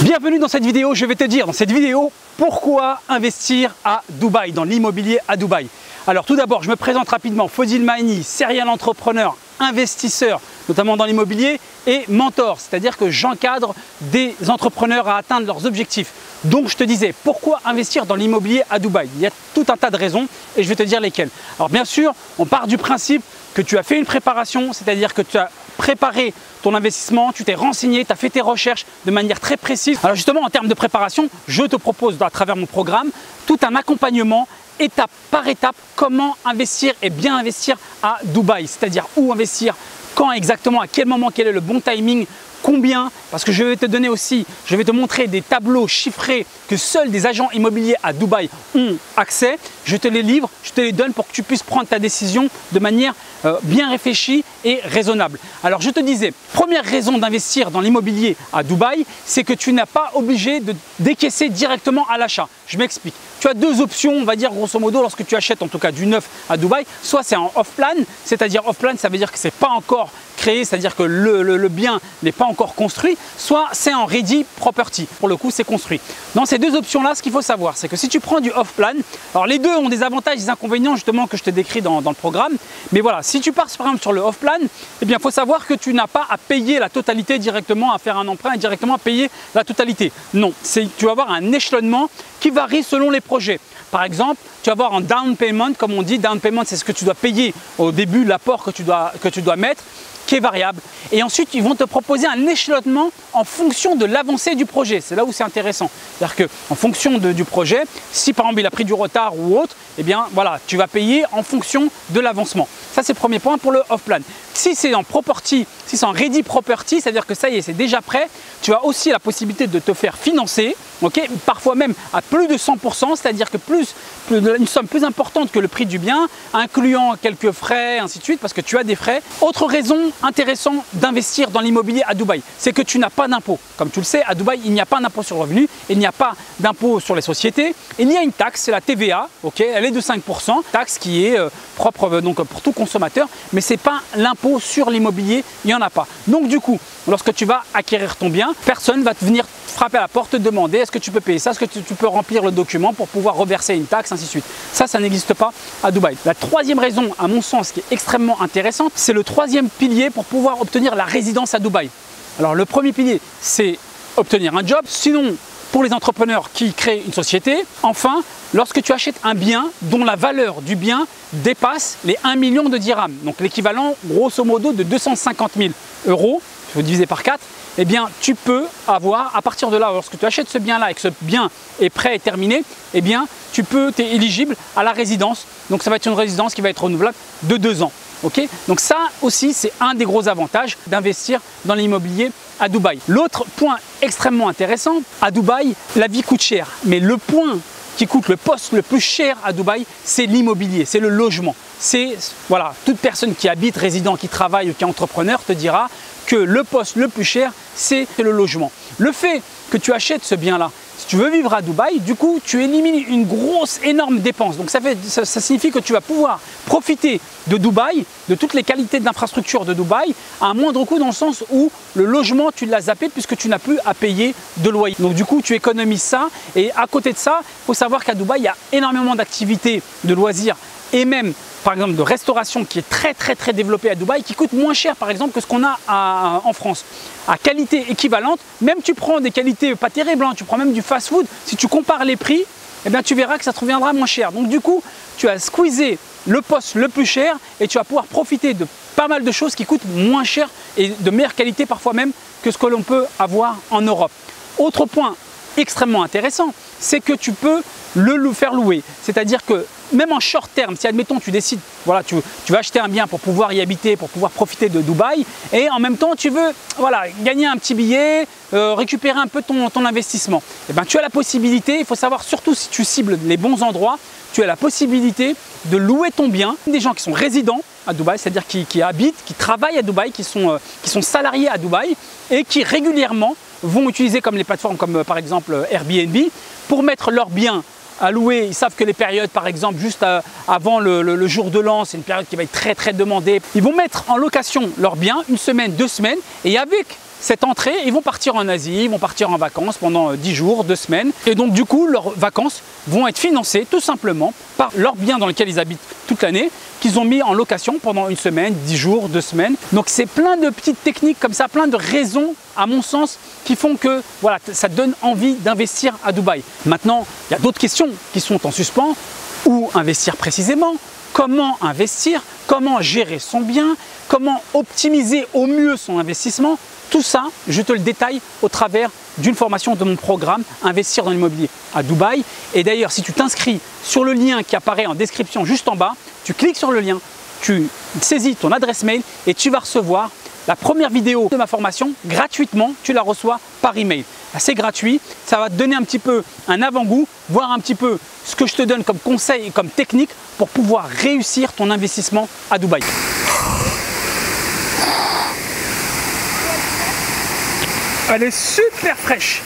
Bienvenue dans cette vidéo, je vais te dire dans cette vidéo pourquoi investir à Dubaï, dans l'immobilier à Dubaï. Alors tout d'abord, je me présente rapidement, Fodil Maini, serial entrepreneur, investisseur, notamment dans l'immobilier, et mentor, c'est-à-dire que j'encadre des entrepreneurs à atteindre leurs objectifs. Donc je te disais, pourquoi investir dans l'immobilier à Dubaï? Il y a tout un tas de raisons et je vais te dire lesquelles. Alors bien sûr, on part du principe que tu as fait une préparation, c'est-à-dire que tu as préparé ton investissement, tu t'es renseigné, tu as fait tes recherches de manière très précise. Alors justement, en termes de préparation, je te propose à travers mon programme tout un accompagnement étape par étape, comment investir et bien investir à Dubaï, c'est-à-dire où investir, quand exactement, à quel moment, quel est le bon timing, combien, parce que je vais te donner aussi, je vais te montrer des tableaux chiffrés que seuls des agents immobiliers à Dubaï ont accès. Je te les livre, je te les donne pour que tu puisses prendre ta décision de manière bien réfléchie et raisonnable. Alors je te disais, première raison d'investir dans l'immobilier à Dubaï, c'est que tu n'as pas obligé de décaisser directement à l'achat. Je m'explique. Tu as deux options, on va dire grosso modo, lorsque tu achètes en tout cas du neuf à Dubaï, soit c'est en off-plan, c'est-à-dire off-plan, ça veut dire que c'est pas encore créé, c'est-à-dire que le bien n'est pas encore construit, soit c'est en ready property, pour le coup c'est construit. Dans ces deux options-là, ce qu'il faut savoir, c'est que si tu prends du off-plan, alors les deux ont des avantages et des inconvénients justement que je te décris dans le programme, mais voilà, si tu pars par exemple sur le off-plan, eh bien il faut savoir que tu n'as pas à payer la totalité directement, à faire un emprunt et directement à payer la totalité. Non, tu vas avoir un échelonnement qui varie selon les projets. Par exemple, tu vas avoir un down payment, comme on dit, down payment c'est ce que tu dois payer au début, l'apport que tu dois mettre, qui est variable. Et ensuite, ils vont te proposer un échelonnement en fonction de l'avancée du projet. C'est là où c'est intéressant. C'est-à-dire qu'en fonction du projet, si par exemple il a pris du retard ou autre, eh bien voilà, tu vas payer en fonction de l'avancement. Ça, c'est le premier point pour le off-plan. Si c'est en property, si c'est en ready property, c'est-à-dire que ça y est, c'est déjà prêt, tu as aussi la possibilité de te faire financer, okay, parfois même à plus de 100%, c'est-à-dire que une somme plus importante que le prix du bien, incluant quelques frais, ainsi de suite, parce que tu as des frais. Autre raison intéressante d'investir dans l'immobilier à Dubaï, c'est que tu n'as pas d'impôt. Comme tu le sais, à Dubaï, il n'y a pas d'impôt sur le revenu, il n'y a pas d'impôt sur les sociétés, il y a une taxe, c'est la TVA, okay, elle est de 5%, taxe qui est propre donc, pour tout consommateur, mais ce n'est pas l'impôt sur l'immobilier, il n'y en a pas. Donc du coup, lorsque tu vas acquérir ton bien, personne va te venir frapper à la porte, te demander est-ce que tu peux payer ça, est-ce que tu peux remplir le document pour pouvoir reverser une taxe, ainsi de suite. Ça n'existe pas à Dubaï. La troisième raison, à mon sens, qui est extrêmement intéressante, c'est le troisième pilier pour pouvoir obtenir la résidence à Dubaï. Alors le premier pilier, c'est obtenir un job, sinon pour les entrepreneurs qui créent une société. Enfin, lorsque tu achètes un bien dont la valeur du bien dépasse les 1 million de dirhams, donc l'équivalent grosso modo de 250 000 €, il faut diviser par 4, eh bien tu peux avoir, à partir de là, lorsque tu achètes ce bien-là et que ce bien est prêt et terminé, eh bien tu es éligible à la résidence. Donc ça va être une résidence qui va être renouvelable de 2 ans. Okay, donc ça aussi, c'est un des gros avantages d'investir dans l'immobilier à Dubaï. L'autre point extrêmement intéressant, à Dubaï, la vie coûte cher. Mais le point qui coûte le poste le plus cher à Dubaï, c'est l'immobilier, c'est le logement. C'est, voilà, toute personne qui habite, résident, qui travaille ou qui est entrepreneur te dira que le poste le plus cher, c'est le logement. Le fait que tu achètes ce bien-là, si tu veux vivre à Dubaï, du coup, tu élimines une grosse, énorme dépense. Donc ça signifie que tu vas pouvoir profiter de Dubaï, de toutes les qualités d'infrastructure de Dubaï, à un moindre coût dans le sens où le logement, tu l'as zappé puisque tu n'as plus à payer de loyer. Donc du coup, tu économises ça. Et à côté de ça, il faut savoir qu'à Dubaï, il y a énormément d'activités de loisirs et même par exemple de restauration qui est très développée à Dubaï, qui coûte moins cher par exemple que ce qu'on a en France. À qualité équivalente, même tu prends des qualités pas terribles, hein, tu prends même du fast-food, si tu compares les prix, eh bien, tu verras que ça te reviendra moins cher. Donc du coup, tu as squeezé le poste le plus cher et tu vas pouvoir profiter de pas mal de choses qui coûtent moins cher et de meilleure qualité parfois même que ce que l'on peut avoir en Europe. Autre point extrêmement intéressant, c'est que tu peux le faire louer. C'est-à-dire que même en short terme, si admettons tu décides, voilà, tu vas acheter un bien pour pouvoir y habiter, pour pouvoir profiter de Dubaï, et en même temps tu veux voilà, gagner un petit billet, récupérer un peu ton investissement, et ben, tu as la possibilité, il faut savoir surtout si tu cibles les bons endroits, tu as la possibilité de louer ton bien. Des gens qui sont résidents à Dubaï, c'est-à-dire qui habitent, qui travaillent à Dubaï, qui sont salariés à Dubaï et qui régulièrement vont utiliser comme les plateformes comme par exemple Airbnb pour mettre leurs biens à louer. Ils savent que les périodes, par exemple, juste avant le jour de l'an, c'est une période qui va être très demandée. Ils vont mettre en location leurs biens une semaine, 2 semaines, et avec cette entrée, ils vont partir en Asie, ils vont partir en vacances pendant 10 jours, 2 semaines. Et donc du coup, leurs vacances vont être financées tout simplement par leur bien dans lequel ils habitent toute l'année, qu'ils ont mis en location pendant 1 semaine, 10 jours, 2 semaines. Donc c'est plein de petites techniques comme ça, plein de raisons à mon sens qui font que voilà, ça donne envie d'investir à Dubaï. Maintenant, il y a d'autres questions qui sont en suspens. Où investir précisément? Comment investir? Comment gérer son bien? Comment optimiser au mieux son investissement? Tout ça, je te le détaille au travers d'une formation de mon programme Investir dans l'immobilier à Dubaï. Et d'ailleurs, si tu t'inscris sur le lien qui apparaît en description juste en bas, tu cliques sur le lien, tu saisis ton adresse mail et tu vas recevoir la première vidéo de ma formation gratuitement. Tu la reçois par email. C'est gratuit, ça va te donner un petit peu un avant-goût, voir un petit peu ce que je te donne comme conseil et comme technique pour pouvoir réussir ton investissement à Dubaï. Elle est super fraîche.